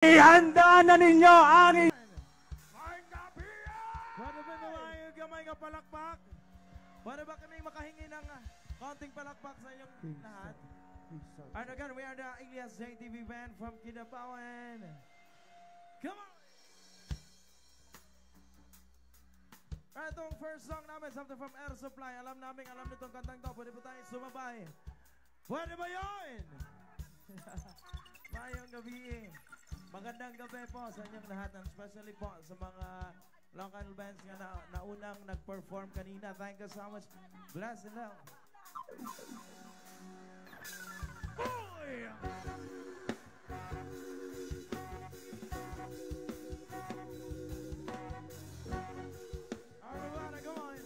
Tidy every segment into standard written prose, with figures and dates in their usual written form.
Ihanda na ninyo ang Pwede ba naman yung gamay nga palakpak? Pwede ba kami makahingi ng konting palakpak sa inyong lahat? And again, we are the Elias JTV Band from Kidapawan. Come on! Itong first song namin, something from Air Supply. Alam nitong kantang to. Pwede po tayo sumabay. Pwede ba yun? Mayong gabi. Magandang gabi po sa inyong lahat, and especially po sa mga local bands nga na unang nag-perform kanina. Thank you so much. Bless and love. Boy! Everybody, come on!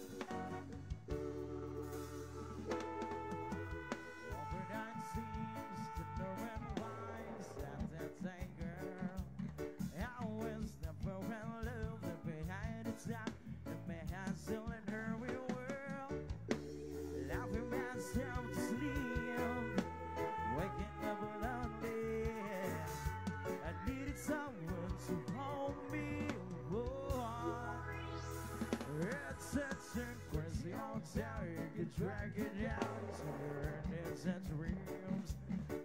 Overnight seems to know and wise and that's anger. I was never in love behind the top and my hands still in her real world. Laughing myself to sleep, waking up lonely. I needed someone to hold me. It's such a crazy old town, you can drag it out to your needs and dreams.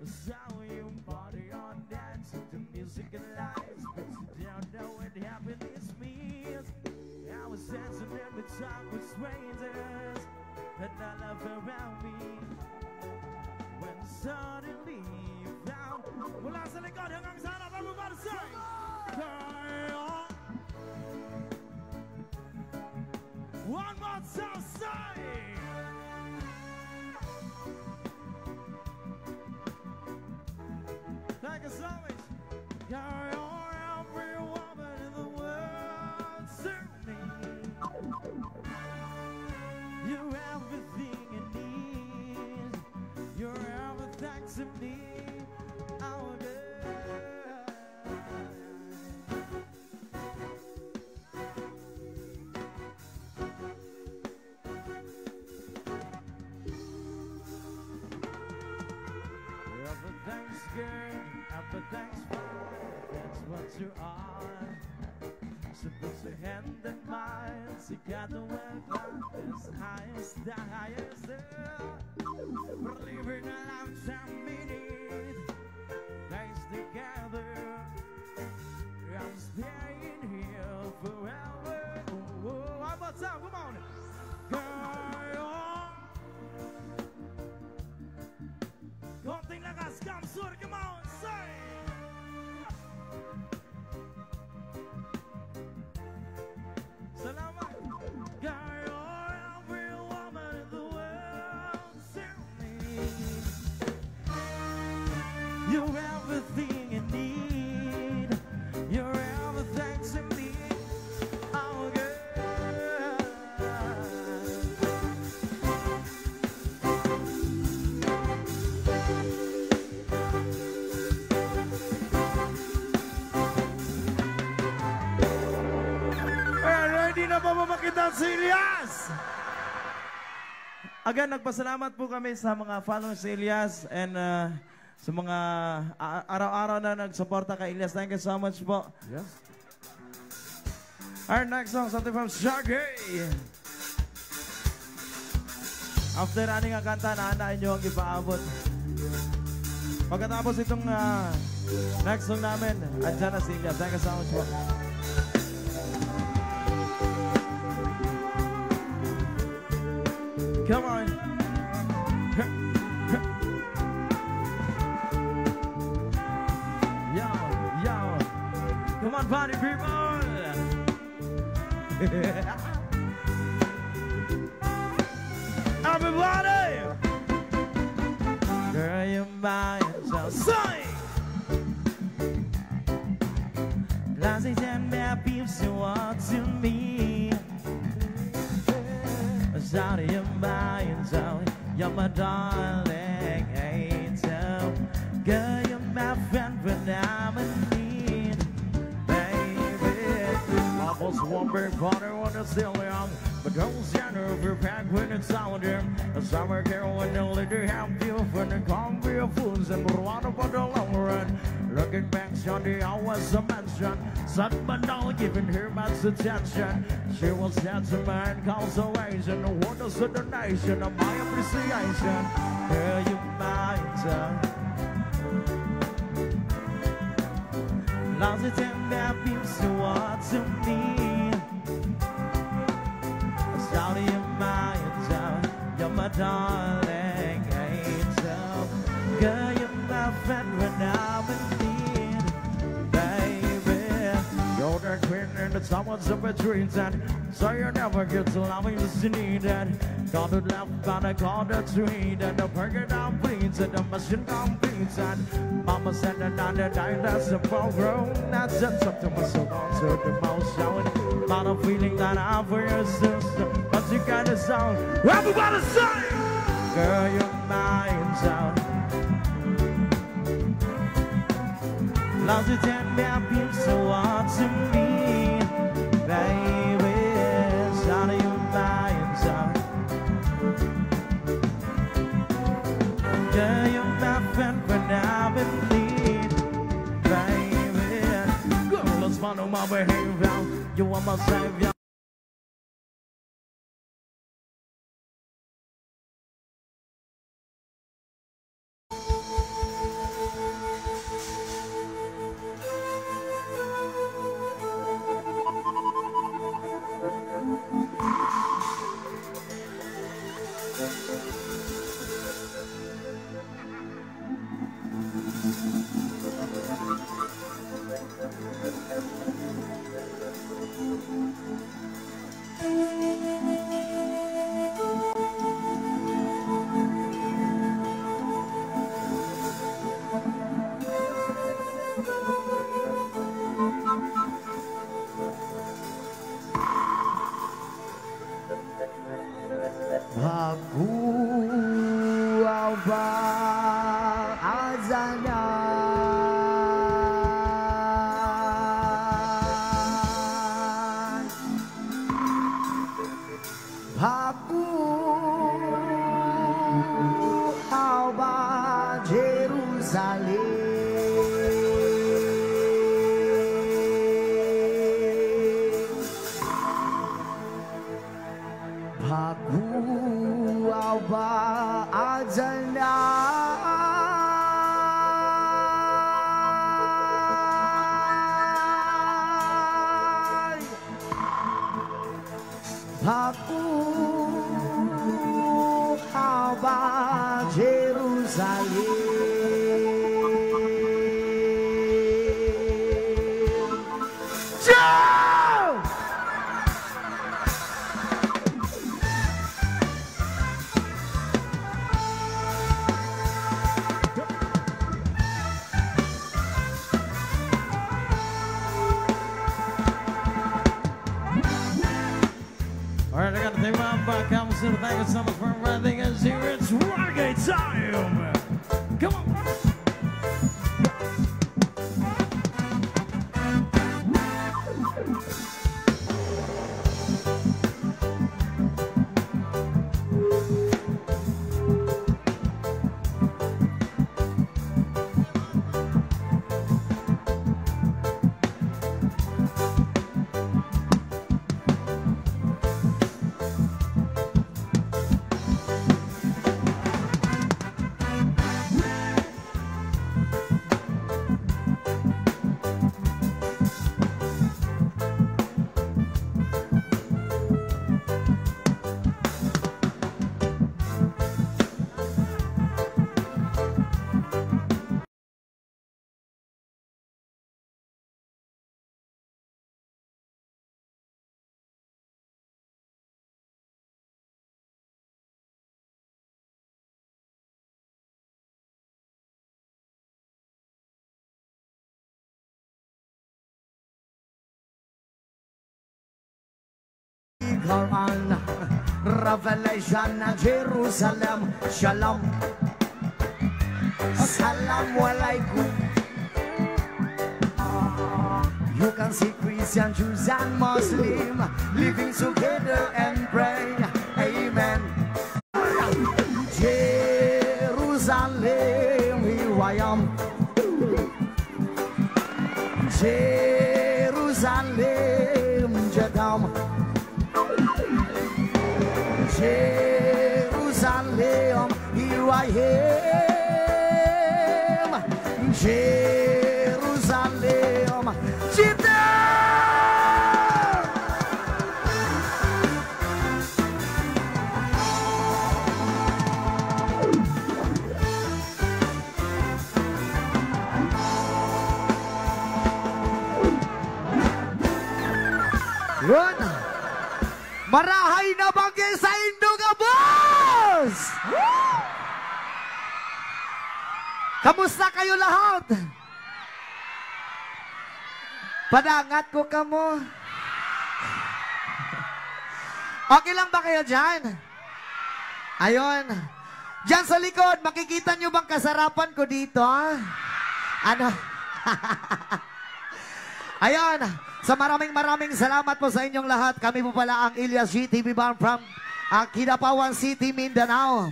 So you body on dance to the music and lights, but you don't know what happiness means. I was dancing in the talk with strangers, and I love around me. When suddenly you found, mula sa likod hanggang sa harap, everybody say, girl. One more time, say. Thank you so much. You're every woman in the world to me. You're everything I need. You're everything to me. Oh, girl. Everything's good, everything's fine, that's what you are. So put your hand in mine, together we're as high as the highest. We're living a lifetime meeting, days together. I'm staying here forever. Oh, how about time? Come on, girl. Konting lakas, come sur, come on, say! Salamat! Girl, you're every woman in the world to me. You're everything I need. You're everything to me. Oh, girl. Hindi na pa mamakita si Elias! Again, nagpasalamat po kami sa mga followers si Elias and sa mga araw-araw na nagsuporta kay Elias. Thank you so much po. Yes. Our next song, something from Shaggy. After aning ang kanta, naanain nyo ang ipaabot. Pagkatapos itong next song namin, andyan na si Elias. Thank you so much po. Come on. Yo, yo. Come on, party people. Everybody. Girl, you're mine. So sing. Classic and happy to walk to me. Shout you're mine, so you're my darling angel. Girl, you're my friend when I'm in need, baby. Almost one big party when it's still young, but don't stand over pack when it's out there. A summer girl when the lady have you when they come be a fools and run up on the long run. Looking back on the hours I mentioned, son but now giving her much attention. She was dancing to my consolation, the wonders of the nation, of my appreciation. Girl, you mind, lost it and that means so what to me. Shout your mind out, you're my darling angel. Girl, you're my friend when I'm in need, baby. You're the queen in the summers of a dreams, and so you never get to love me as you need it. Got it left by the corner street, and the burger down bleeds, and the machine down beats, and Mama said that on the night that's a program. That's just something was so on to the most showing. But I'm feeling that I'm for your sister, but you got a song. Everybody sing! Girl, your mind's out. Loves it and that means so hard to me, baby. Shout your mind's out. Girl, you're my friend when I'm in need, baby. Girl, let's follow my behavior. You are my savior. Alright, I gotta take my back. I'm still thanking someone for everything is here. It's reggae time. Come on. Quran, Revelation, Jerusalem, Shalom, Assalamu alaikum. You can see Christian, Jews and Muslim living together and pray, amen. Jerusalem, here I am. Jerusalem, Jadam. Jerusalem, here I am. Jerusalem, Jadam. Yun. Marahay na bagay sa Induga, boss! Kamusta kayo lahat? Padangat ko kamo. Okay lang ba kayo dyan? Ayun. Dyan sa likod, makikita nyo bang kasarapan ko dito? Ano? Ayun. Sa maraming salamat po sa inyong lahat. Kami po pala ang Ilyas GTV Band from Kidapawan City, Mindanao.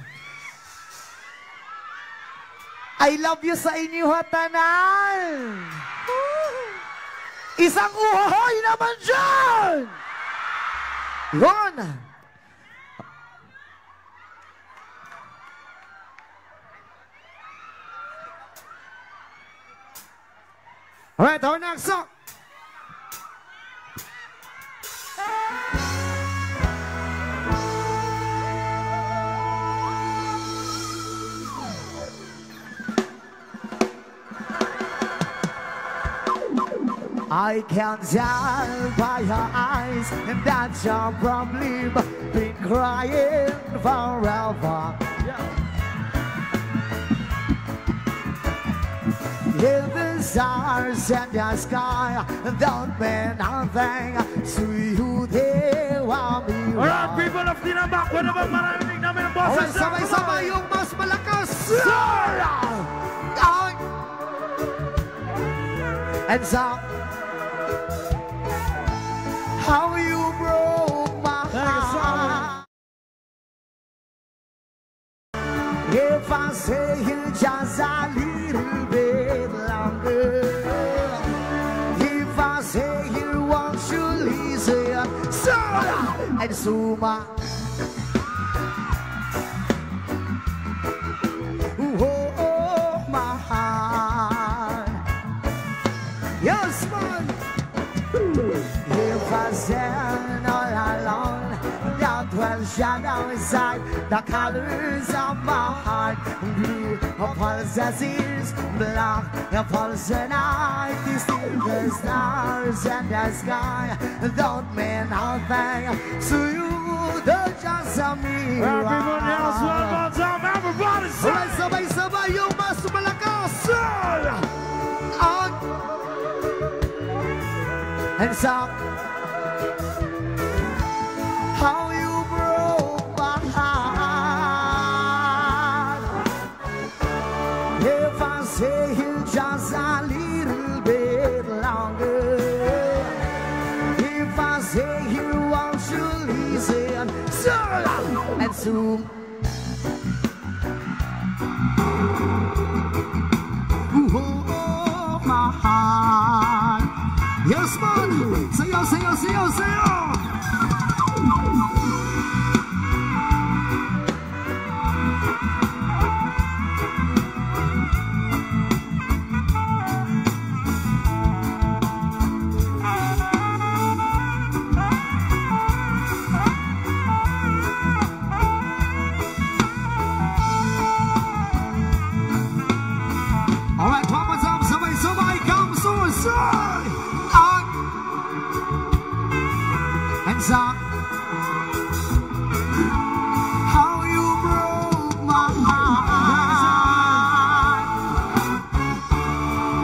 I love you sa inyo hatanan. Isang uhoy naman dyan! Yun! Alright, our next song. I can tell by your eyes that you're probably been crying forever. In the stars and the sky don't mean nothing to you. They want me. Alright, people of Tinambak, pwede bang marinig namin ang boses? Alright, sabay-sabay yung mas malakas. And so, how you broke my heart. If I say you just a little bit longer, if I say you want to listen, so and so much. Oh, my heart. Yes, man. If I stand all alone, that will shadow inside the colors of my heart. Blue upon the seas, black upon the night. These the stars and the sky don't mean nothing to you. They're just a me. Everyone else, one more time, everybody say. Sabay-sabay yung mas malakas. And so, how you broke my heart. If I say you just a little bit longer, if I say you want to listen, so and soon. Oh, my heart. Yes, man. Sayo, sayo, sayo, sayo. All right, one more time. Somebody come suicide. And so, how you broke my heart.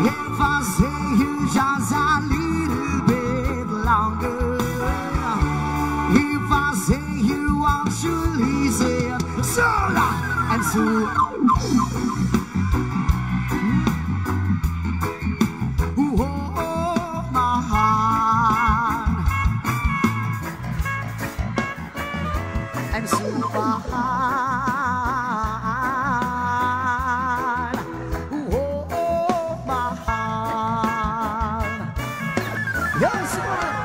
If I say you just a little bit longer, if I say you want to listen, so and so. And so oh, my heart. Yes, man.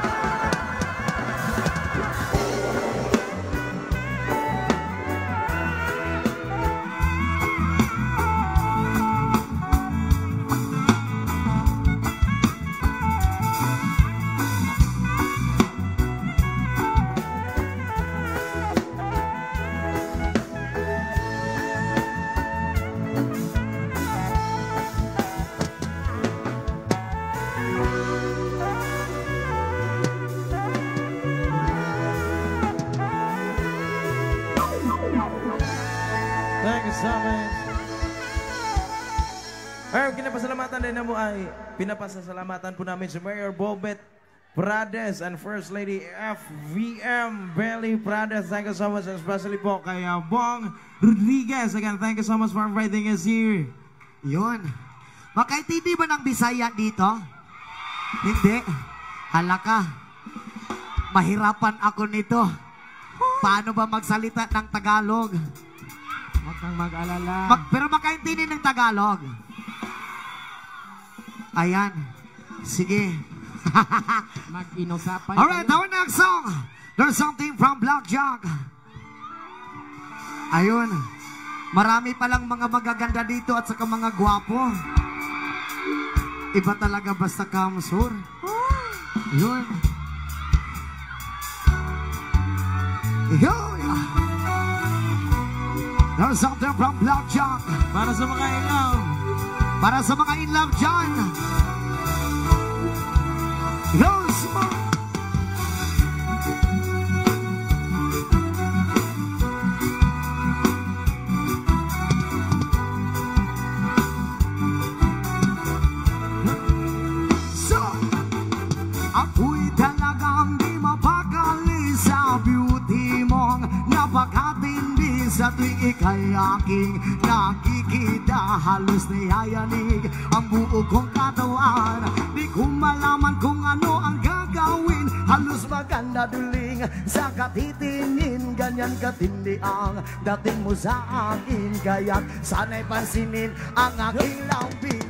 Pinapasalamatan din na mo ay pinapasalamatan po namin si Mayor Bobet Prades and First Lady FVM Belly Prades. Thank you so much, especially po kay Bong Rodriguez. Again, thank you so much for inviting us here. Yun. Makaintindi ba ng Bisaya dito? Hindi. Halaka. Mahirapan ako nito. Paano ba magsalita ng Tagalog? Huwag kang mag-alala. Pero makaintindi ng Tagalog. Ayan. Sige. Mag-inusapan. Alright, our next song. There's something from Blackjack. Ayun. Marami palang mga magaganda dito at saka mga gwapo. Iba talaga basta kamsur. Yun. Yun. There's something from Blackjack. Para sa mga ilaw. Para sa mga in love dyan. Yes, man. So, ako'y talagang di mapakali sa beauty mong napakatindi sa tuwing ika'y aking nakikita. Halos niyayanig ang buo kong katawan. Di ko malaman kung ano ang gagawin. Halos maganda duling sa katitinin. Ganyan katindi ang dating mo sa akin. Kaya't sana'y pansinin ang aking lambing.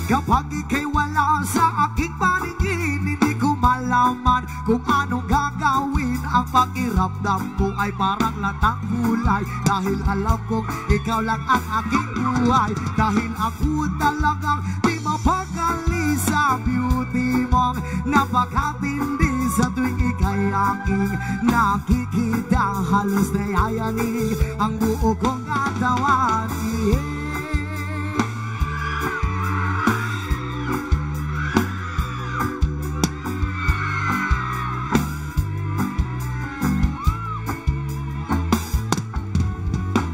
Kapag ika'y wala sa aking paningin, hindi ko malaman kung anong gagawin. Ang pakiramdam ko ay parang latang kulay. Dahil alam kong ikaw lang ang aking buhay. Dahil ako talagang di mapakali sa beauty mong napakatindi. Sa tuwing ika'y aking nakikita, halos nayayanig ang buo kong katawan.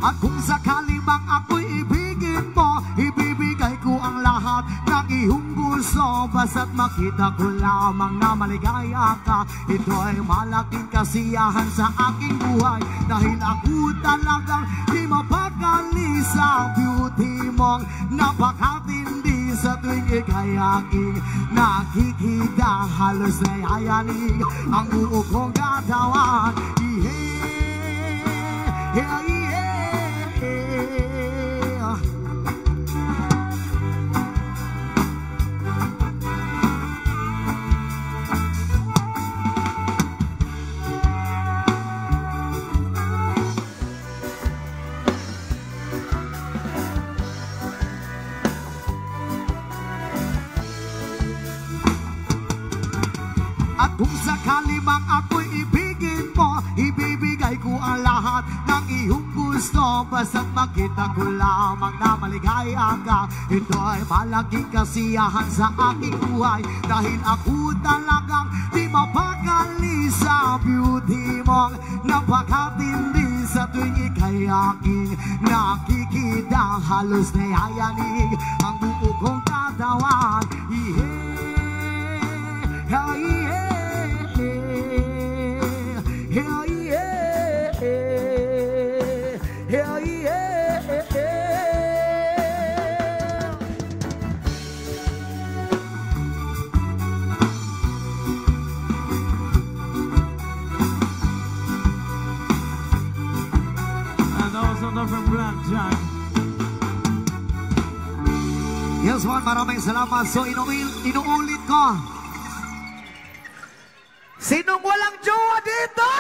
At kung sakali bang ako'y ibigin mo, ibibigay ko ang lahat ng iyong gusto. Basta't makita ko lamang na maligaya ka. Ito ay malaking kasiyahan sa aking buhay. Dahil ako talagang di mapakali sa beauty mong napakatindi. Sa tuwing ika'y aking nakikita, halos nayayanig ang buo kong katawan. Yeah, at kung sakali mang ako'y ibigin mo, ibibigay ko ang lahat ng iyong gusto. Basta't makita ko lamang na maligaya ka. Ito ay malaking kasiyahan sa aking buhay. Dahil ako talagang di mapakali sa beauty mong napakatindi. Sa tuwing ika'y aking nakikita, halos nayayanig ang buo kong katawan. dyan. Yes, man, maraming salamat. So, inuulit ko. Sinong walang jowa dito?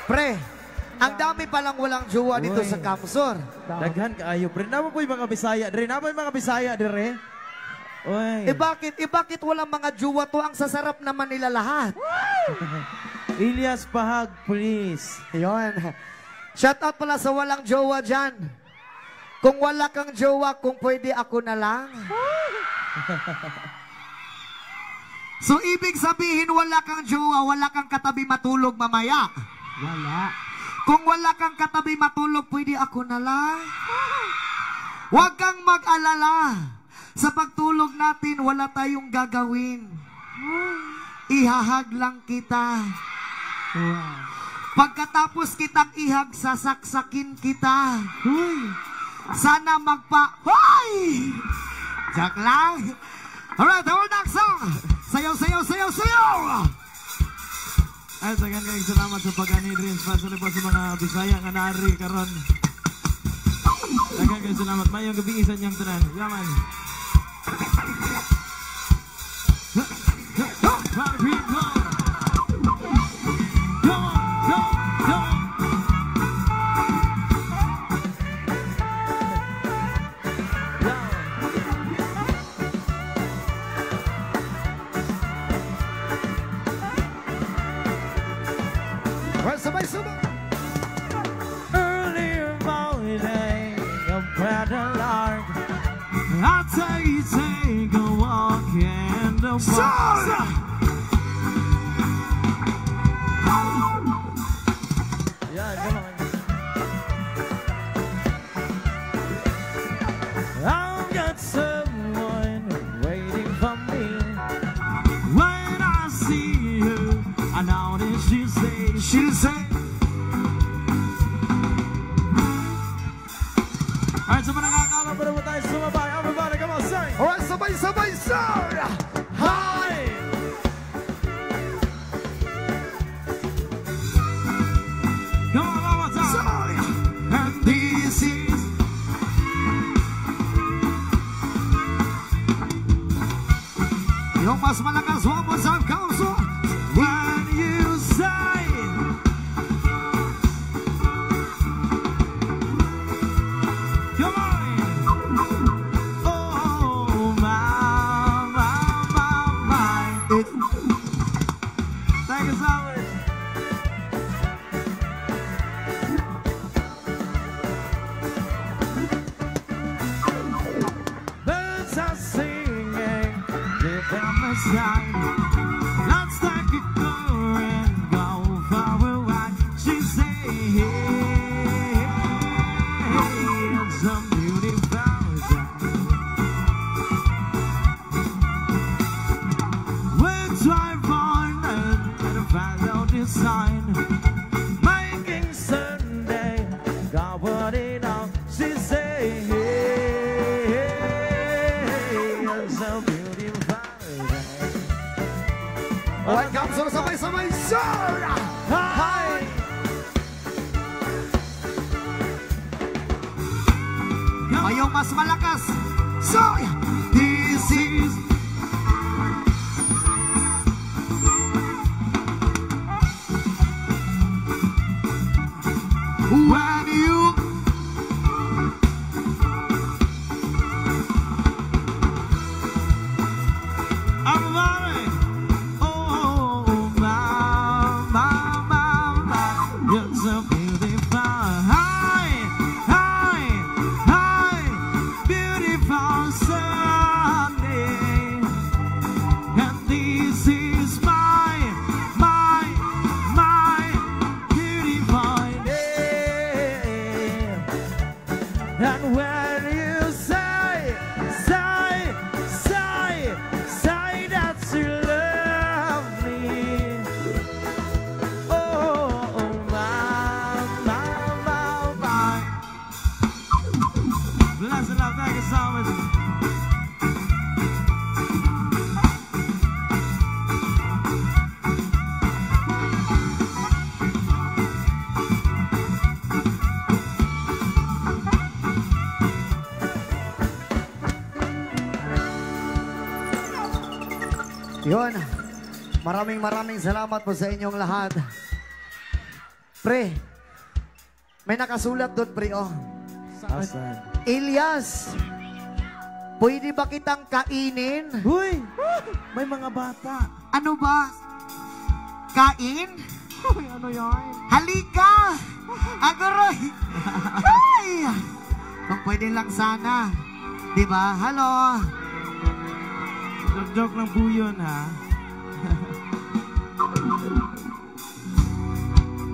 Pre, ang dami palang walang jowa dito sa Kamsor. Daghan kaayo, pre. Naman po yung mga Bisaya. Dire, naman yung mga Bisaya, dire. Uy. Bakit walang mga jowa to? Ang sasarap naman nila lahat. Ilyas Pahag, please. Yun. Shout out pala sa walang jowa dyan. Kung wala kang jowa, kung pwede ako na lang. So, ibig sabihin, wala kang jowa, wala kang katabi matulog mamaya. Wala. Kung wala kang katabi matulog, pwede ako na lang. Huwag kang mag-alala. Sa pagtulog natin, wala tayong gagawin. Ihahag lang kita. Wow. Pagkatapos kitang ihag, sasaksakin kita. Uy. Sana Hoy! Joke lang. Alright, our next song. Sayaw, sayaw, sayaw, sayaw! Ay, tagan kayong salamat sa pag-anidrin. Especially po sa mga Bisaya nga naari karon. Tagan kayong salamat. Mayong gabing isa niyang tanan. Yaman. Sabay-sabay! Early morning, a better lark. I'll take a walk in the park. Yeah, come on. I've got someone waiting for me. When I see her, I know that she'll say. Alright, so manangakala pa naman tayo sumabay. Everybody, come on, sing! Alright, sabay-sabay, sir! Hi! Come on, one more time! And this is... Yung mas malakas, one more time, Kamsor! When you say... Come on! Oh, my. Thank you so much. Birds are singing, give them a sign. Let's take it through and go for a ride. She say, hey, it's a beautiful day. We drive on and follow the sign, making Sunday got what it on. She say, hey, it's a beautiful day. Alright, Kamsor, sabay-sabay, sir! Hi! Mayong mas malakas. So, this is... When you... Everybody! Oh, my. It's a beautiful beautiful Sunday. Yun. Maraming salamat po sa inyong lahat. Pre, may nakasulat doon, pre, oh. Asan? Elias, pwede ba kitang kainin? Uy! May mga bata. Ano ba? Kain? Uy, ano yan? Halika! Agoroy! Ay! Kung pwede lang sana. Diba? Hello? Joke lang po yun, ha?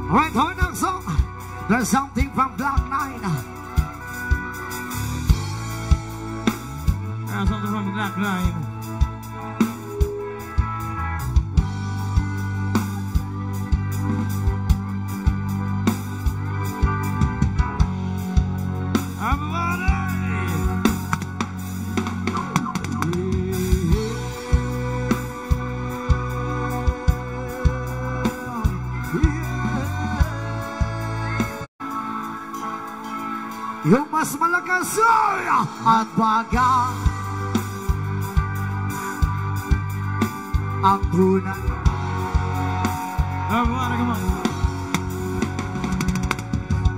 Alright, hold on, song. There's something from Black Nine. Something from Black Nine. Yung mas malakas at baga ang tunay.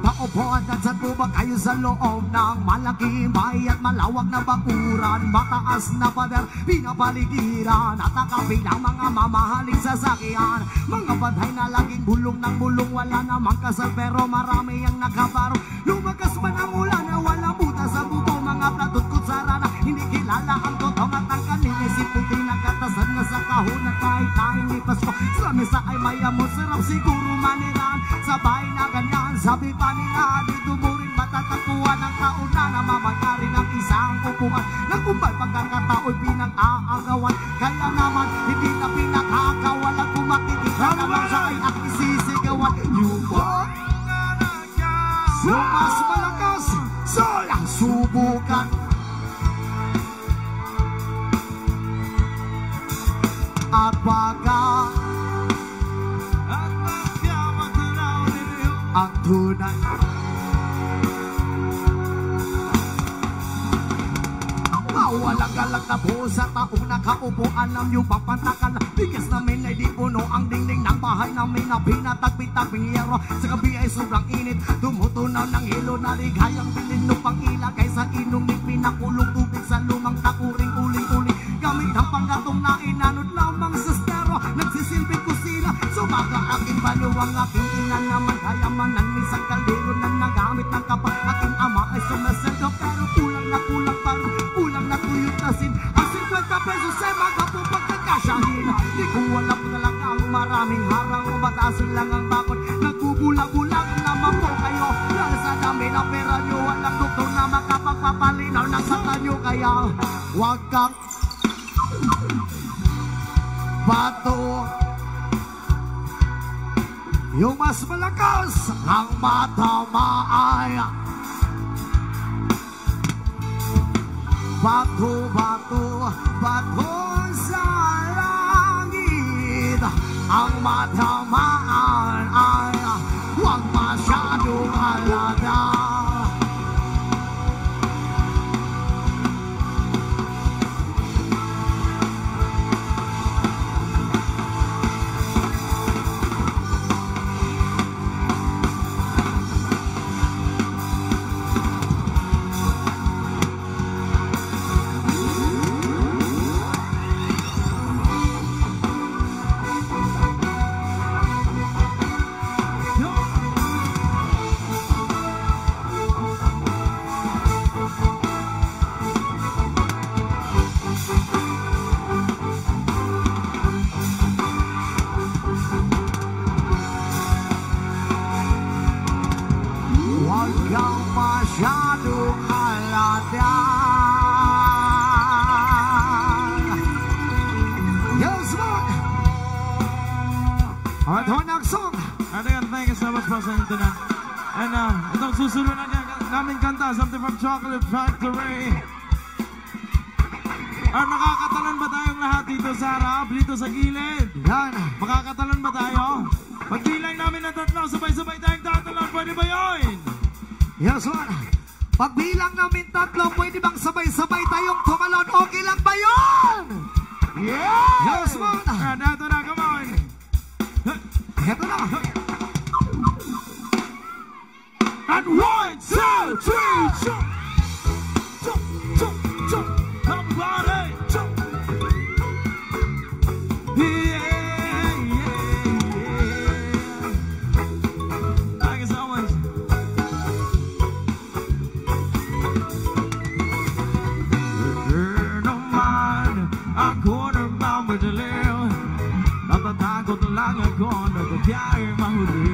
Paupuan at saan po ba kayo sa loob ng malaking bahay at malawak na bakuran? Mataas na pader, pinapaligiran at nakabilang mga mamahaling sasakyan. Mga badhay na laging bulong ng bulong, wala namang kasal pero marami ang nakabaro. Lumakas man ang ulan na wala buta sa buto, mga platot kutsara na hindi kilala ang totong at ang kanina si puti na katasan na sa kahon at kahit na hindi Pasko. Sa mesa ay mayamot, sarap siguro maniran sa bahay na ganyan. Sabi pa nila, dito mo rin matatagpuan ang taon na namamatari ng isang upuan. Nakumbay pagkakatao'y pinag-aagawan, kaya naman hindi na pinakakawalan. Kung makikita naman siya ay aking sisigawan. Yung mas malakas, solang subukan. At baga ang tunay. Walang galak na po sa taong nakaupo. Alam yung papantakal, bigas namin ay di puno. Ang dingding ng bahay namin na pinatagpitagping hiyero. Sa gabi ay sobrang init, tumutunaw ng hilo. Naligayang bilin pang ilagay sa inumig. Pinakulong tubig sa lumang takuring uling-uling. Gamit ang panggatong na inanod lamang sa stero. Nagsisilbing kusina, sumaga aking baluwang aking ina naman. Kaya manan isang kaldero na nagamit ng kapal. Aking ama ay sumasendo pero kulang na kulang parang kulang na tuyot na sin. Ang 50 pesos ay magkapong pagkakasyahin. Di ko alam talaga ang maraming harang o batasin lang ang bakod. Nagbubulag-bulag naman po kayo. Dahil sa dami ng pera nyo, walang doktor na makapagpapalinaw ng saka nyo. Kaya huwag kang bato. Yung mas malakas ang matamaan. Bato, bato, bato sa langit. Ang matamaan ay huwag masyadong halata. And itong susunod na namin kanta, something from Chocolate Factory. Makakatalan ba tayong lahat dito sa harap, dito sa gilid? Yan. Makakatalan ba tayo? Pagbilang namin na tatlo, sabay-sabay tayong tatalan, pwede ba yun? Yes, sir. Pagbilang namin tatlo, pwede bang sabay-sabay tayong tumalon? Okay lang ba yun? Yes, man! And eto na, come on! Heto na! And 1, 2, 3, jump! Jump, jump, jump! Everybody, jump! Yeah, yeah, yeah! Thank you so much! Girl naman, ako naman madaliw. Natatakot lang ako na kabiyahe mahuli.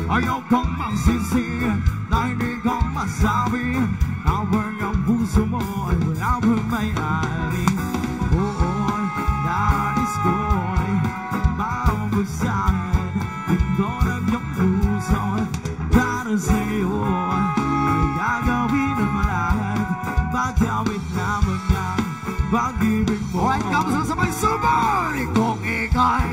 Ayaw kong magsisi na hindi kong masabi habang ang puso mo ay wala pang may-ari. Oo, nais ko'y mabagsakin ito ng iyong puso para sa'yo. Ay gagawin ang lahat, pagkawit lamang ang pag-ibig mo. Alright, kamusta sa may subay kung ikay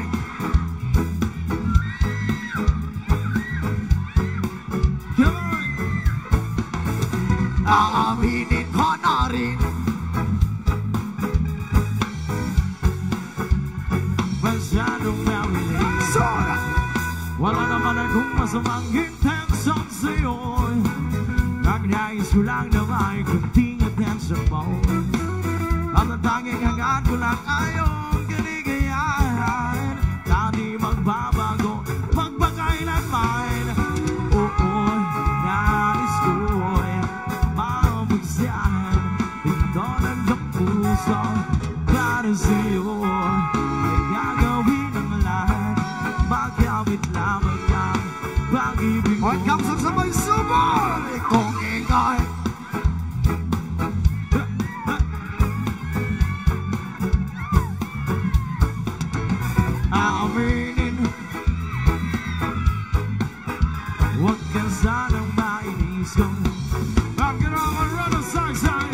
aaminin ko na rin masyadong nabilis. Wala naman akong masamang intensyon sa'yo. Nagnais ko lang na may kunting atensyon mo. At ang tanging hangad ko lang ayong kaligayahan na di magbabago magpakailanman. Oo, nais ko'y mabagsakan ito ng iyong puso para sa'yo. Ay gagawin ang lahat, magkawit lamang ang pag-ibig mo. Alright, kamusta sa may subay kung ikay aaminin. Huwag ka sanang mainis kung I'm gonna run a side side.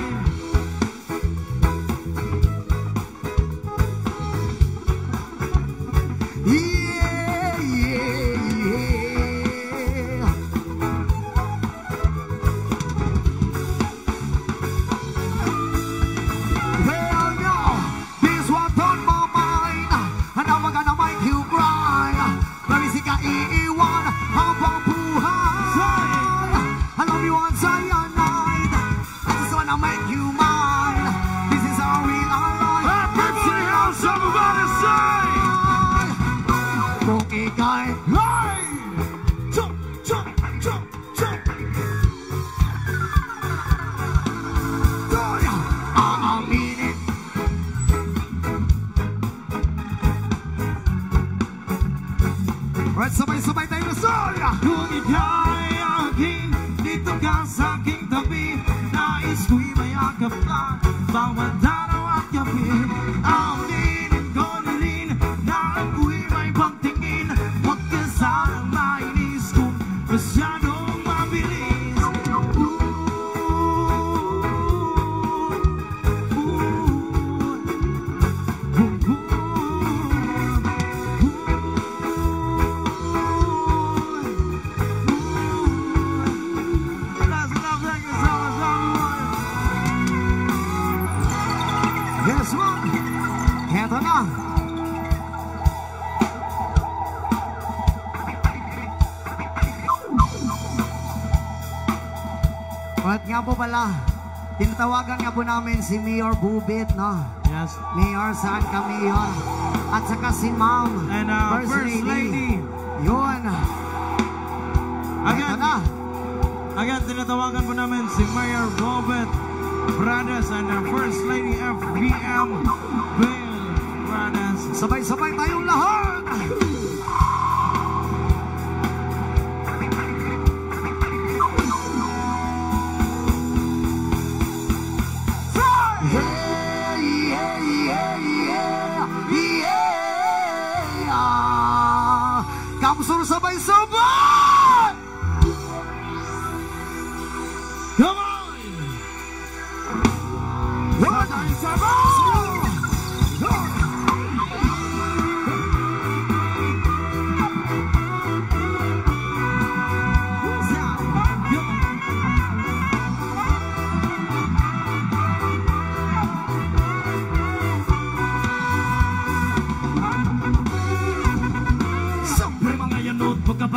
yeah, yeah, yeah. Well, no, this what's on my mind, and I'm gonna make you cry. Nabisi ka iiwan habang buhay. I love you on cyanide. I just wanna make you mine. This is how we are like. Everybody else, everybody say, Kung ikay hey! Jump, jump, jump, jump. aaminin. Alright, sabay-sabay tayo na soya. Kung ika'y aking, dito ka sa aking tabi. Nais ko'y mayakap ka, bawat araw at gabi. Aminin ko na rin, na ako'y may pagtingin. Huwag ka sanang mainis kung masyadong mabilis. That's enough, thank you so much, everyone. Yes, ma'am. Heto na. At nga po pala, tinatawagan nga po namin si Mayor Bubit, no? Yes. Mayor, saan kami yun? At saka si Ma'am, And First Lady. Yun. Heto na. Again, tinatawagan po namin si Mayor Robert Bradas and First Lady FBM Bill Bradas. Sabay-sabay tayong lahat. Yeah, yeah, yeah, yeah, yeah. Kamusta sabay-sabay? Come on! Sabay-sabay!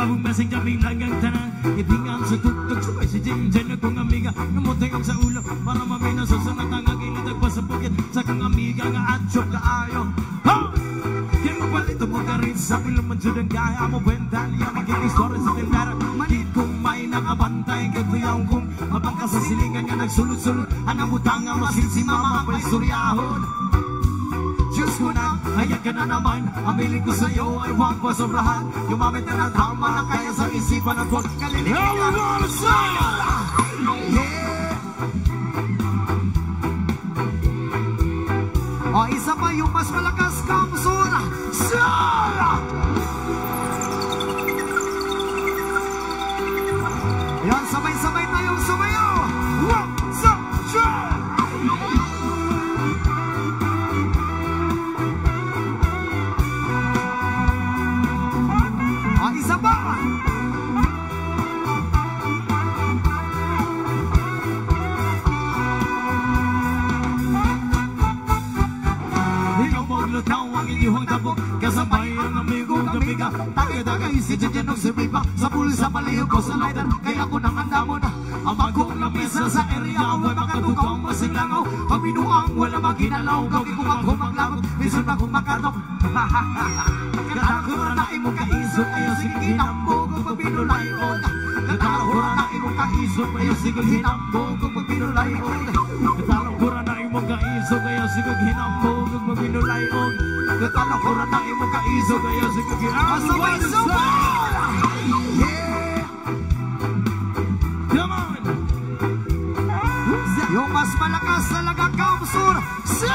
Pagkabong basing kaming lagang tanan Itingan sa tuktok Sabay si Jim Jen na kong amiga Namutay og sa ulo Para mamay na susunod ang agilitag pa sa bukit Sa kang amiga nga atsyok kaayo Ha! Kaya magpalito mo ka rin Sa pilang mansudang kaya mo Bentanya magiging story sa tindara Manit kong may nakabantay Kagtuyaw kong mapangka sa silingan nga nagsulot-sulot Anang butanga masin si mama pa'y suryahon Diyos ko na, ayan ka na naman Amiling ko sa'yo ay huwag pa sobrahan Yumamit na ng tama na kaya sa isipan at huwag kaliligan O isa pa yung mas malakas kamsura Sala! Yan, sabay-sabay tayong sumayo 1, 2, 3 Isa pa! Ikaw maglutaw ang inyong tabok Kasabay ang amigong kamiga Taga-taga isip dyan ng sirpipa Sa pulis sa palihog ko sa lighter Kaya ko nang handa mo na Ang bagong lamesa sa area Huwag makadukang masiglangaw Pag binuang wala maginalaw Gawin ko ako maglagot Bisun na kong makatok Katakura na imong kaisog Ayaw sige hinambog Kung pagpinulayon Katakura na imong kaisog Ayaw sige hinambog Kung pagpinulayon Katakura na imong kaisog Ayaw sige hinambog Kung pagpinulayon Katakura na imong kaisog Ayaw sige hinambog Sabay-sabay! Come on! Yung mas malakas talaga kamsur Sir!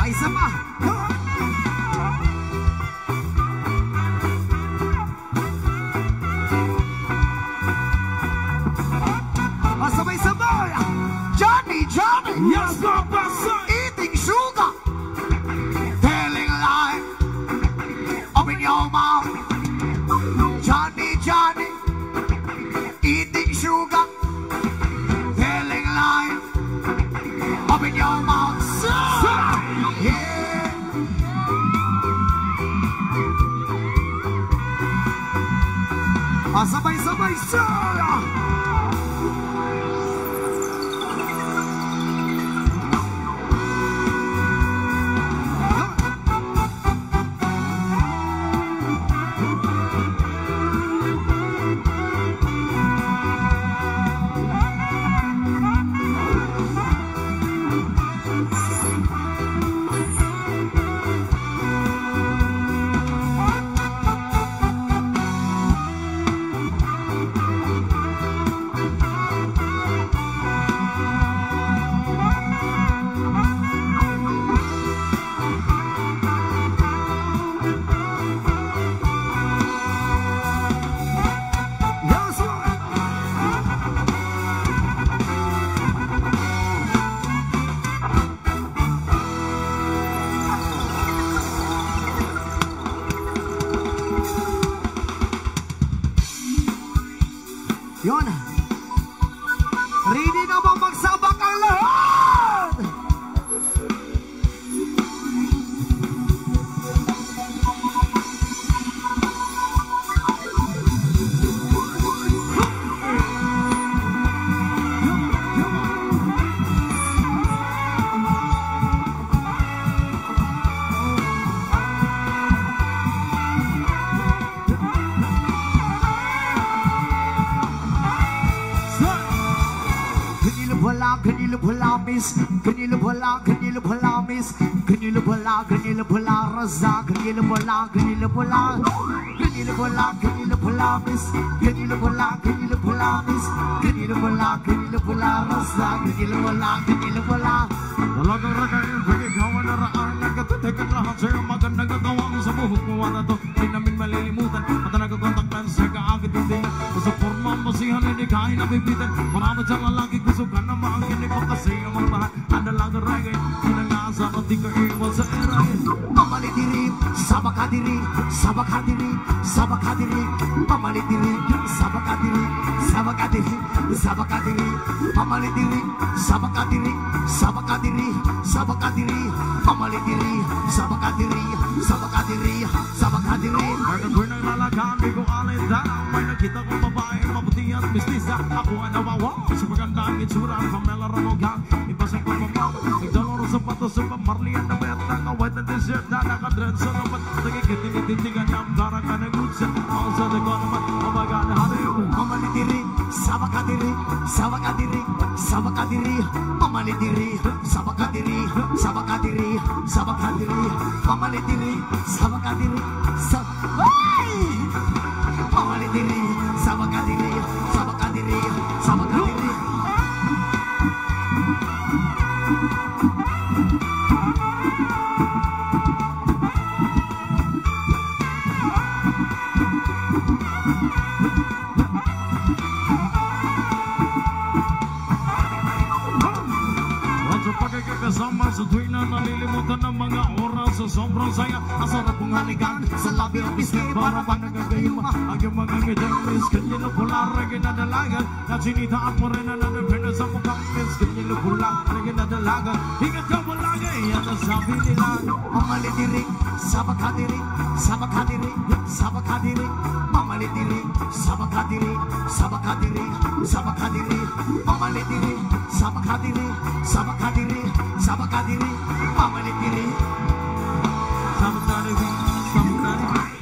Isa pa! Sabay-sabay! Johnny! Yes, Papa! Eating sugar! Telling a lie! Open your mouth! Johnny! Eating sugar! Telling a lie! Open your mouth! Sabay-sabay Sara! Yun. Ready na ba magsabak ang lahat? Kanila bala, miss. Kanila bala, raza. Kanila bala, miss. Kanila bala, miss. Kanila bala, raza. Kanila bala. Talagang ragayin, pag-ikawan na raan. Nagkatatekan lahat sa'yo, magandang katawang sa buhok mo. Wala to, di namin malilimutan. At nagkakontaktan sa kaagad hindi. Sa forma masihan, hindi kain na bibitan. Marami siyang lalaki, gusto ka na maangkin. Kasi ang mga bahan, ang dalagang reggae. Pinangasa, hindi ka iwan sa eray. Mamalitirip, sabakadiri, sabakadiri, sabakadiri, pamalidiri, sabakadiri, sabakadiri, sabakadiri, pamalidiri, sabakadiri, sabakadiri, sabakadiri, pamalidiri, sabakadiri, sabakadiri, sabakadiri. Bakit ko'y naglalagaan, di ko alita. May nakita kong babae, mabuti at mistisa. Ako ay nawawa sa magandang itsura. Pamela Ramogan, ipasang ko mamaw. Nagdaloro sa pato sa pamarlian na bayat ng awet na dessert. Na nakadred sa labat, nagigitinitintigan ng darang ka nagutsa. Ako sa dagon naman, amagaan na halim. Pamalidiri, sabakadiri, sabakadiri, sabakadiri, pamalidiri, sabakadiri, sabakadiri, sabakadiri, pamalidiri, sabakadiri, pamalidiri, sabakadiri, sabakadiri, sabakadiri. Kasama sa tuwing na nalilimutan ng mga oras sa sobrang saya. Ang sarap kong halikan sa labi ang biskay para ba nagagayuma. Ang iyong mga ngitang miss, kanyang pula rin ginadalagan. Na sinitaan mo rin na nanapin sa mukhang miss, kanyang pula rin ginadalagan. Hingat ka malagay, yan ang sabi nila. Pamalidiri, sabakadiri, sabakadiri, sabakadiri, pamalidiri, sabakadiri, sabakadiri, sabakadiri, pamalidiri, sabakadiri, sabakadiri, sabakadiri, pamalidiri, sabakadiri, sabakadiri.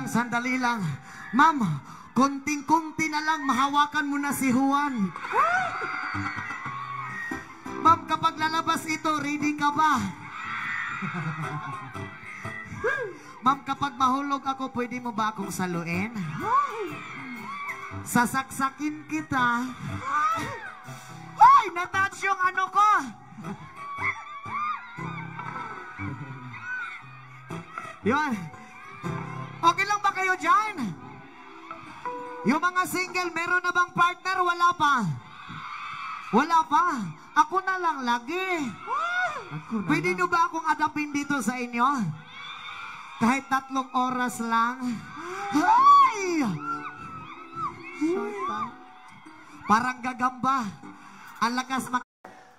Sandali lang. Ma'am, konting-konti na lang, mahawakan mo na si Juan. Ma'am, kapag lalabas ito, ready ka ba? Ma'am, kapag mahulog ako, pwede mo ba akong saluin? Sasaksakin kita. Ay, natouch yung ano ko. Yun. Okay lang ba kayo dyan? Yung mga single, meron na bang partner? Wala pa. Wala pa. Ako na lang lagi. Pwede nyo ba akong adapin dito sa inyo? Kahit 3 oras lang. Ay! Parang gagamba. Ang lakas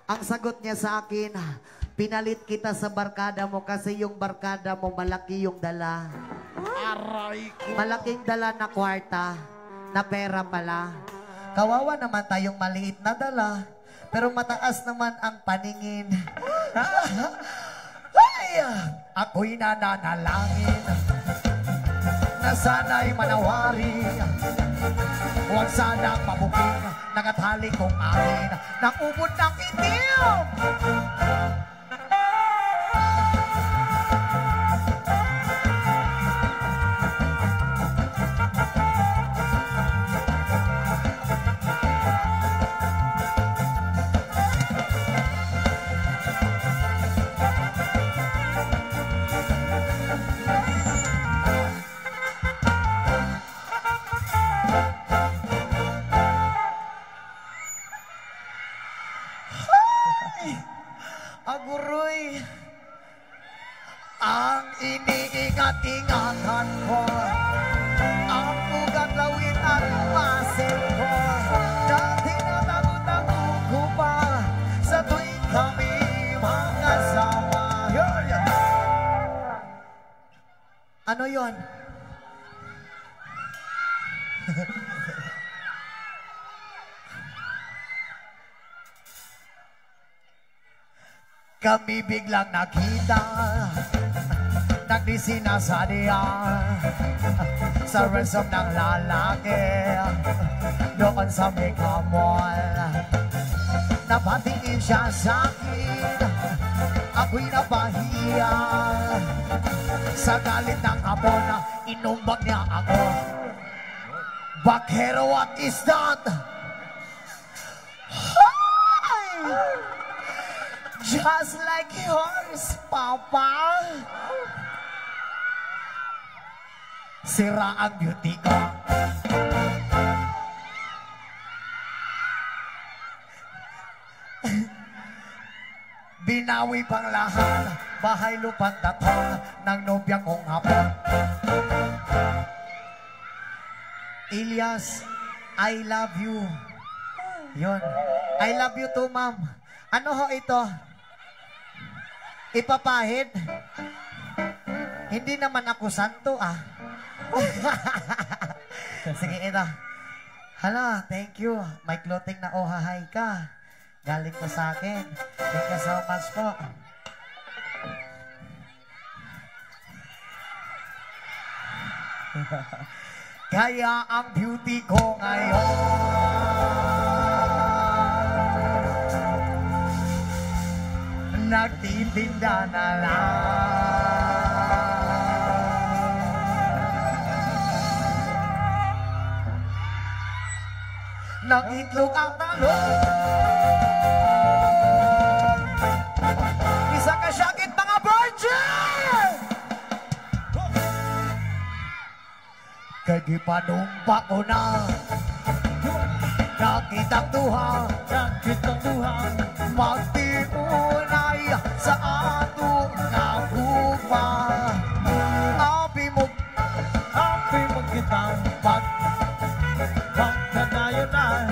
Ang sagot niya sa akin, pinalit kita sa barkada mo kasi yung barkada mo malaki yung dala. Aray ko. Malaking dala na kwarta, na pera pala. Kawawa naman tayong maliit na dala, pero mataas naman ang paningin. Ay, ako'y nananalangin na sana'y manawari. Huwag sanang mabuking nangatali kong akin ng ubod ng itim. Aguroy, ang iniingat-ingatan ko, ang ugat lawin at masin ko, dati natago-tago ko pa sa tuwing kami magkasama. Ano yon? Kami biglang nakita, nagdisinasadya sa resume ng lalaki doon sa Mega Mall. Napatingin siya sa akin, ako'y napahiya. Sa galit ng hapon na inumbag niya ako. Bakero, what is that? Hi! Just like yours, Papa. Sira ang beauty ko. Binawi pang lahat, bahay lupa't datong ng nobya kong hapon. Ilyas, I love you. Yun. I love you too, ma'am. Ano ho ito? Ipapahid? Hindi naman ako santo, ah. Sige, ito. Hala, thank you. May clothing na ohahay ka. Galing po sa akin. Thank you so much po. Kaya ang beauty ko ngayon nagtitinda na lang. Nang itlog ang talong. Isa ka syakit mga virgin! Kaya di panumpa ko na nakitang duha, magtiunay sa atong nabupa. Api mo kitang pagkanayo na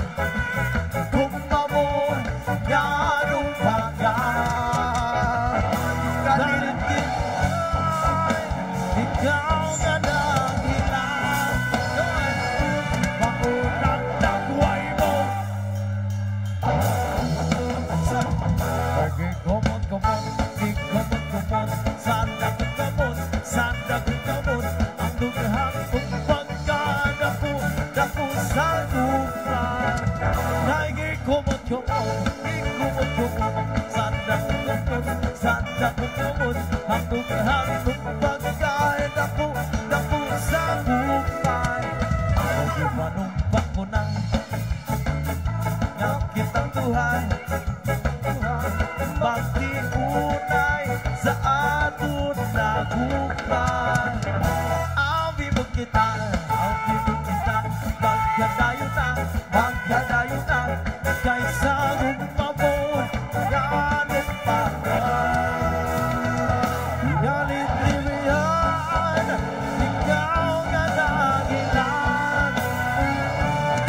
kung mamon yanong pagyan. Kalitin ikaw na nang ilan maunang nagway mo. Pagay kumot, di kumot, sandag kumot, ang lugahan kung pagkadapo sa lupa. Nagay kumot, di kumot, sandag kumot, ang lugahan kung pagkadapo sa lupa. Pagay manumpa ko na nakitang tuhan, pagtiunay sa aton nagupan. Awi mo kita, magkadayo na, kaysa lumabon, yanong pagkan. Yalit-limihan, ikaw na nagilan,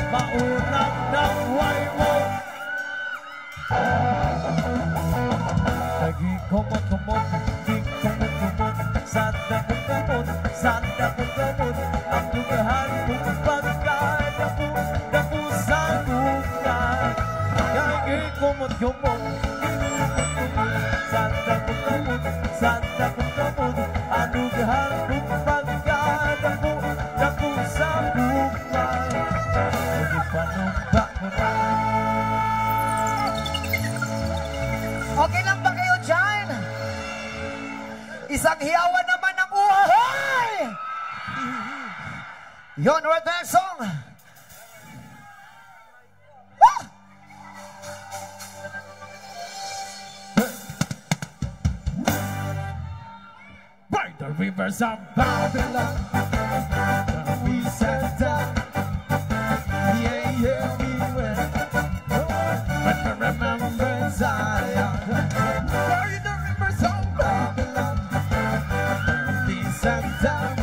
maunang nangway mo. Lagi kumot, di kumot, sanda kong kamot, ang lugahan kong pagkadapo sa lupa. Lagi kumot, sanda kong kamot, ang lugahan kong pagkadapo sa lupa. Lagi panumpa ko na. Okay lang ba kayo dyan? Isang hiyawan naman ng uhay! Yon, right there, song! Ah! By the rivers of Babylon, we sat down. Yeah, we went. But I remember Zion. By the rivers of Babylon, we sat down.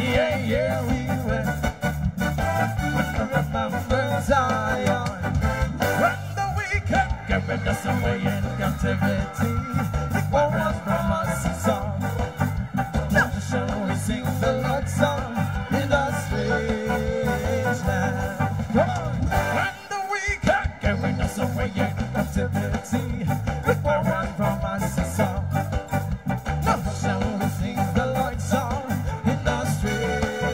Yeah, we went. But I remember Zion. When the wicked carried us away in captivity, the warriors from us song. Now shall we sing the Lord's song in the strange land. Come on. When the wicked carried us away in captivity, the warriors from us song. Now shall we sing the Lord's song in the strange land.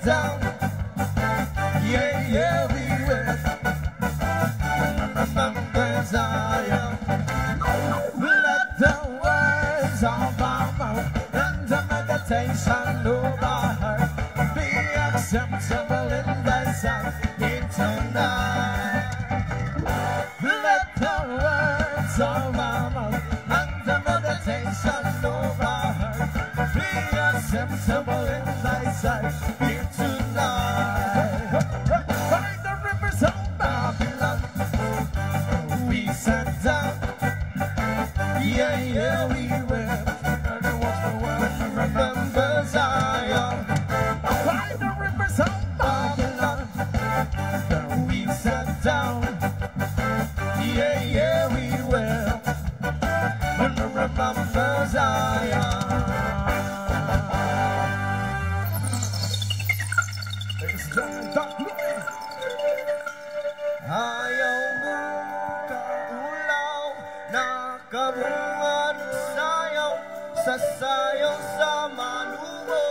down. Yeah, yeah, we will. Remember Zion. Let the words of our mouth and the meditation of our heart be acceptable in thy sight tonight. Let the words of our mouth and the meditation of our heart be acceptable in thy sight here tonight. By the rivers of Babylon, we sat down. Yeah, yeah, we will. Remember Zion. By the rivers of Babylon, we sat down. Yeah, yeah, we will. Remember Zion. Ayaw mo kaulaw, nakabuhan sayaw, sa sayaw sa manubo.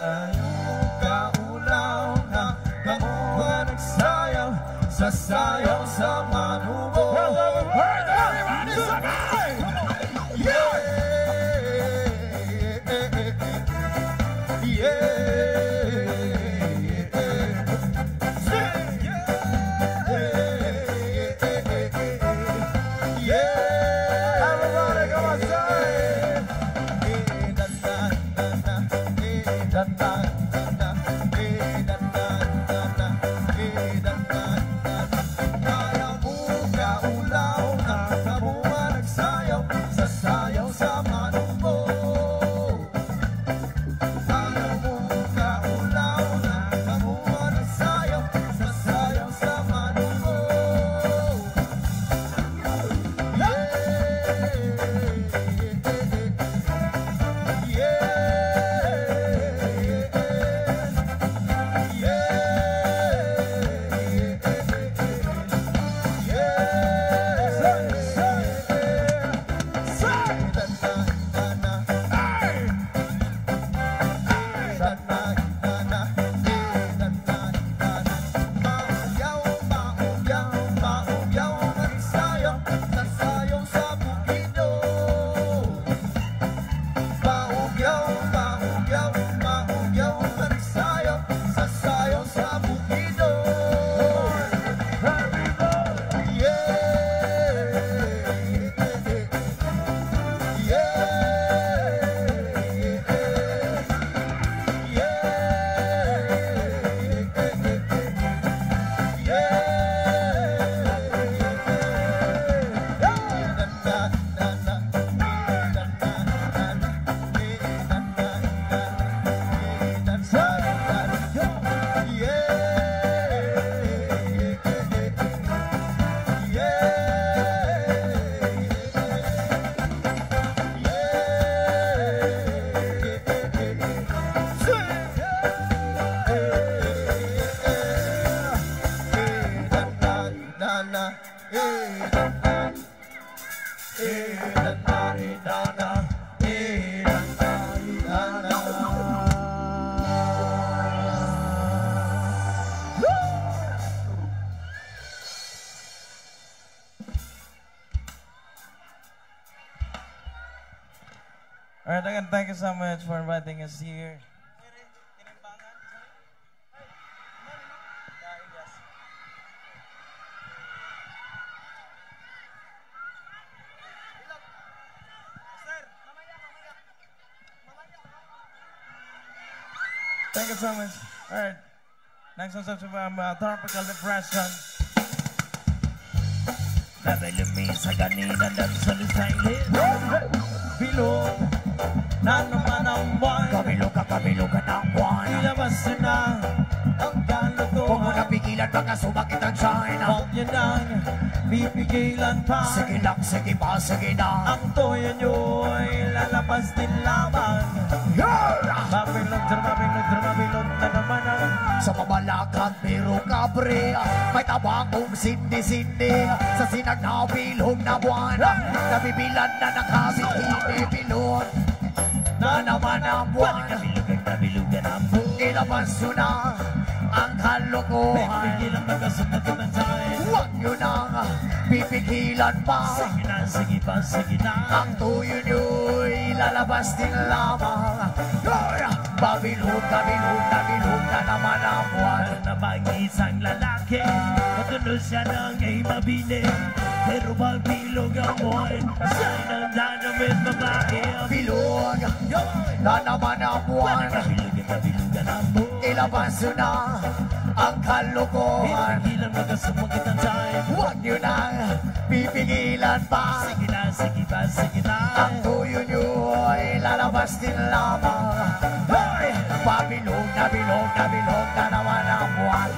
Ayaw mo kaulaw, nakabuhan sayaw, sa sayaw sa manubo. Everybody sabay! Yeah! Alright, again, thank you so much for inviting us here. Thank you so much. Alright, next one's up to Tropical Depression. Nabelumi sa kanina ng salisay bilog na naman ang buwan. Kabilog ka ng buwan. Ilabas na ang kalokohan. Huwag mo na pigilan, baka sumakit ang China. Huwag niya nang pipigilan pa. Sige lang, sige pa, sige na. Ang toyo nyo'y lalabas din lamang. Mabilog na naman ang sa pamalakan, pero kabre, may tabangong sindi-sindi. Sa sinag na bilog na buwan, nabibilan na nakasiti, bilog. na naman ang buwan. Kabilugan ang buwan. Ilabas nyo na ang kalokohan. Pigilan magkasumagot ang time. Huwag nyo nang pipigilan pa. Sige na, sige pa, sige na. Ang tuyo nyo'y lalabas din lamang. Babilog, kabilog, kabilog na naman ang buwan. Ano na bang isang lalaki? Matunog siya ng ay mabini. Pero magbilog ang buwan. Siya'y nang dadamit babae. Bilog na naman ang buwan. Kabilugan ang buwan. Ilabas nyo na ang kalokohan. Pigilan magkasumagot ang time. Huwag nyo nang pipigilan pa. Sige na, sige pa, sige na. Ang tuyo nyo'y lalabas din lamang. Hey! Pabilog na bilog na bilog na naman ang buwan.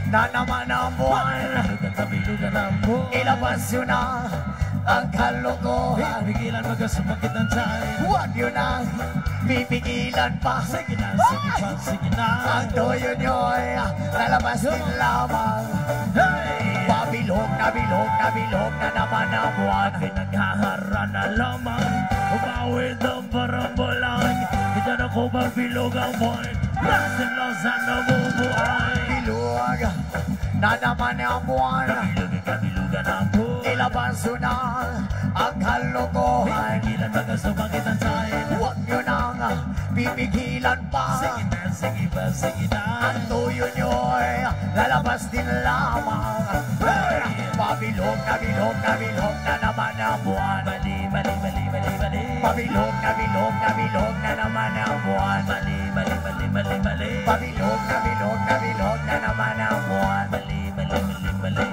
Na naman ang buwan. Kabilugan ang buwan. Ilabas nyo na ang kalokohan. Pigilan magkasumagot ang time. Huwag nyo na pipigilan pa. Sige na, sige pa, sige na. Ang tuyo nyo'y lalabas din lamang. Hey! Pabilog na bilog na bilog na naman ang buwan. Pinaghahara na lamang. Umawid ang parambulan. Kita na ko magbilog ang buwan. Lasting lang sa nabubuhay. Bilog na naman ang buwan. Kabilugan ang buwan. Ilabas nyo na ang kalokohan. Pigilan magkasumagot ang time. Huwag nyo nang pipigilan pa. Sige na, sige pa, sige na. Ang tuyo nyo'y lalabas din lamang. Hey! Pabilog na bilog na bilog na naman ang buwan. Mali, mali, mali, mali, mali. Pabilog na bilog na bilog na naman ang buwan. Mali, mali, mali, mali, mali. Pabilog na bilog na bilog na naman ang buwan. Mali, mali, mali, mali.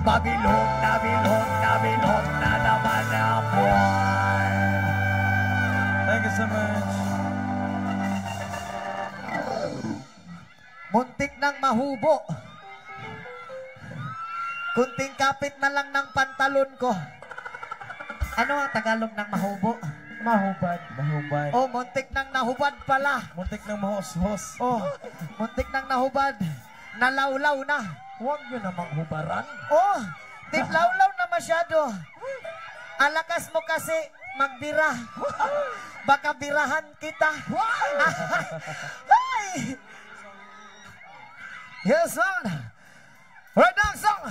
Pabilog na bilog na bilog na naman ang buwan. Thank you so much. Muntik nang mahubo. Kunting kapit na lang ng pantalon ko. Ano ang Tagalog ng mahubo? Mahubad. Mahubad. Oh, muntik nang nahubad pala. Muntik ng mahos-hos. Oh, muntik nang nahubad. Nalawlaw na. Huwag nyo namang hubaran. Oh, tiplawlaw na masyado. Alakas mo kasi magbira. Baka birahan kita. Ay! Yes, song. Redang song.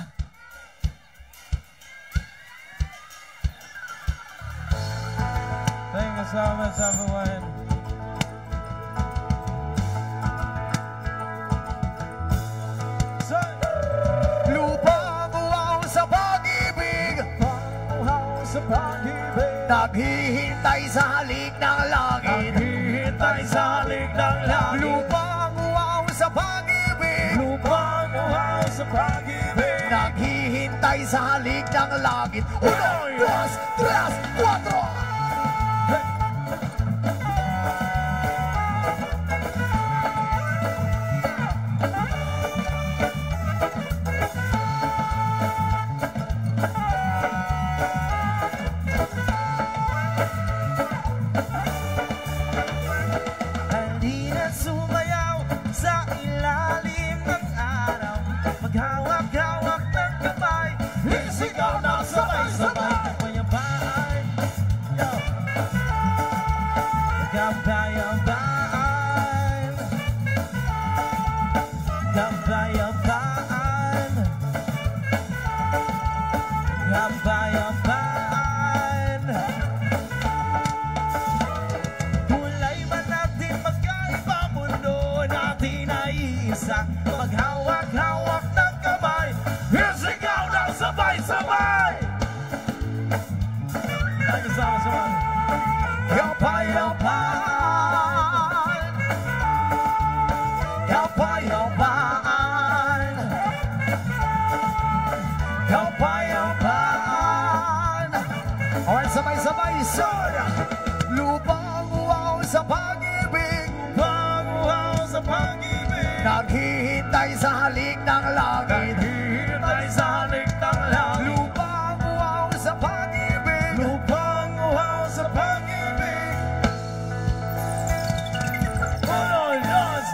Thank you so much, everyone. Lupang uhaw sa pag-ibig, Sa pag-ibig, naghihintay sa halik ng langit. naghihintay sa halik ng langit. Lupang uhaw sa pag-ibig, Lupang uhaw sa pag-ibig. naghihintay sa halik ng langit. 1, 2, 3, 4. Hindi na sumayaw sa ilalim ng araw. Maghawak-hawak ng kamay, isigaw na sabay-sabay. Kapayapaan, yo. Kapayapaan, kapayapaan, kapayapaan. Kulay man natin magkaiba, mundo natin ay isa. Maghawak-hawak ng kamay, isigaw na sabay-sabay. Thank you so much, man. Kapayapaan, kapayapaan, kapayapaan. Alright, sabay-sabay, sir. Lupang uhaw sa pag-ibig, Pag-uhaw sa pag-ibig, naghihintay sa halik ng langit. Naghihintay sa halik ng langit. Lupang uhaw sa pag-ibig. Lupang uhaw sa pag-ibig. Uno, dos.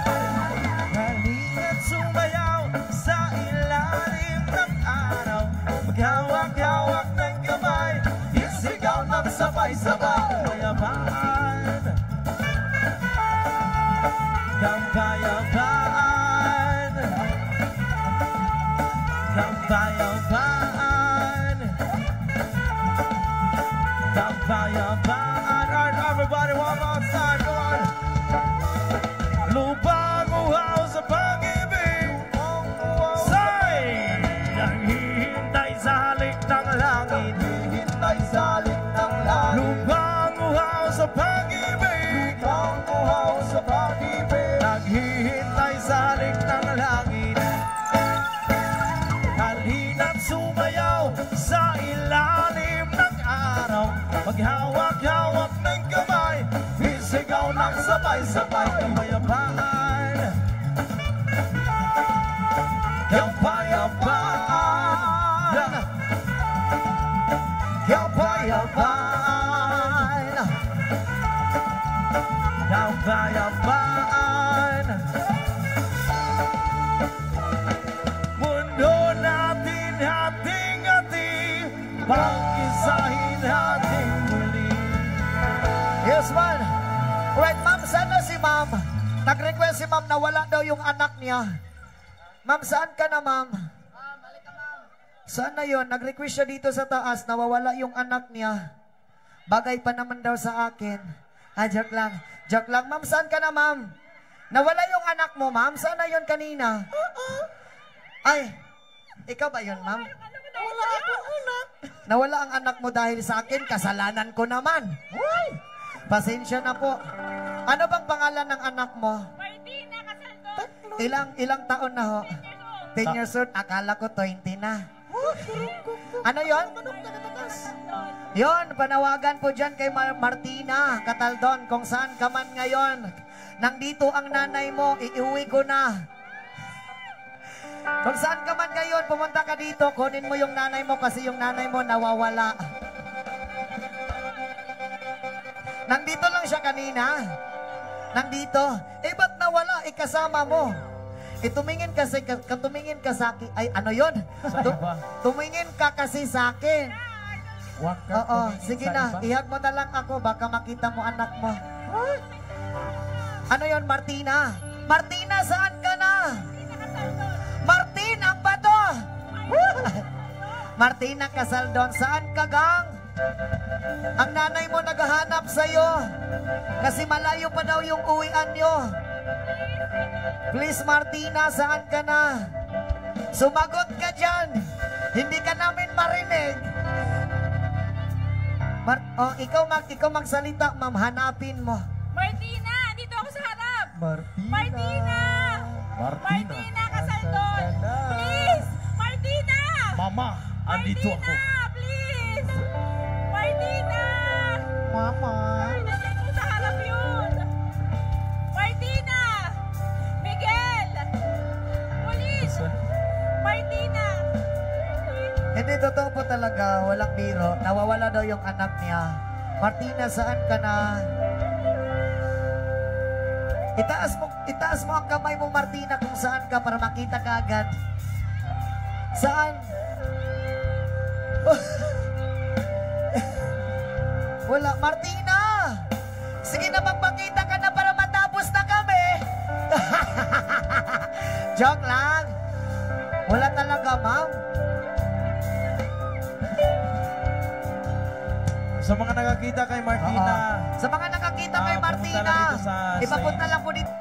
Halina't sumayaw sa ilalim ng araw. Maghawak-hawak ng kamay. Isigaw ng sabay-sabay. Kapayapaan. Kapayapaan. Kapayapaan. Kapayapaan. Alright, everybody, one more time. Come on. Lupang uhaw sa pag-ibig. Say! Naghihintay sa halik ng langit. Hintay sa halik ng langit. Lupang uhaw sa pag-ibig. Lupang uhaw sa pag-ibig. Naghihintay sa halik ng langit. Halina't sumayaw sa ilalim ng araw. Maghawak-hawak ng kamay. Isigaw ng sabay-sabay. Kapayapaan. Kapayapaan. Kapayapaan. Kapayapaan. Mundo natin hating-hati, pag-isahin hating muli. Yes, man. Right, ma'am, sana si ma'am. Nag-request si ma'am na wala daw yung anak niya. Ma'am, saan ka na, ma'am? Saan na yun? Nag-request siya dito sa taas, nawawala yung anak niya. Bagay pa naman daw sa akin. Joke lang. Joke lang. Ma'am, saan ka na, ma'am? Nawala yung anak mo, ma'am? Saan na yun kanina? Ay, ikaw ba yun, ma'am? Wala akong anak. Nawala ang anak mo dahil sa akin, kasalanan ko naman. Pasensya na po. Ano bang pangalan ng anak mo? Martina Casaldon. Ilang taon na ho? 10 years old. Akala ko 20 na. Ano yon? Yon, panawagan po dyan kay Martina Cataldon. Kung saan ka man ngayon, nandito ang nanay mo, iuwi ko na. Kung saan ka man ngayon, pumunta ka dito, kunin mo yung nanay mo kasi yung nanay mo nawawala. Nandito lang siya kanina. Nandito. Eh, ba't nawala? Ikasama mo. Tumingin kasi, tumingin ka sa akin. Ay, ano yun? Tumingin ka kasi sa akin. Oo, sige na. Ihag mo na lang ako. Baka makita mo anak mo. Ano yun, Martina? Martina, saan ka na? Martin, ang bato! Martina Casaldon, saan ka, gang? Ang nanay mo naghahanap sa'yo. Kasi malayo pa daw yung uwian nyo. Please, Martina, saan ka na? Sumagot ka dyan. Hindi ka namin marinig. Ikaw magsalita, ma'am. Hanapin mo. Martina, dito ako sa harap. Martina. Martina Casaldon. Please, Martina. Mama, andito ako. Martina, please. Martina. Mama. Nandiyan mo sa harap yun. Martina. Miguel. Police. Martina. Hindi, totoo po talaga. Walang biro. Nawawala daw yung anak niya. Martina, saan ka na? Itaas mo ang kamay mo, Martina, kung saan ka para makita ka agad. Saan? Wala. Martina! Sige na, magpakita ka na para matapos na kami. Joke lang. Wala talaga, ma'am. Sa mga nakakita kay Martina. Sa mga nakakita kay pumunta Martina, lang dito sa ipapunta lang po dito.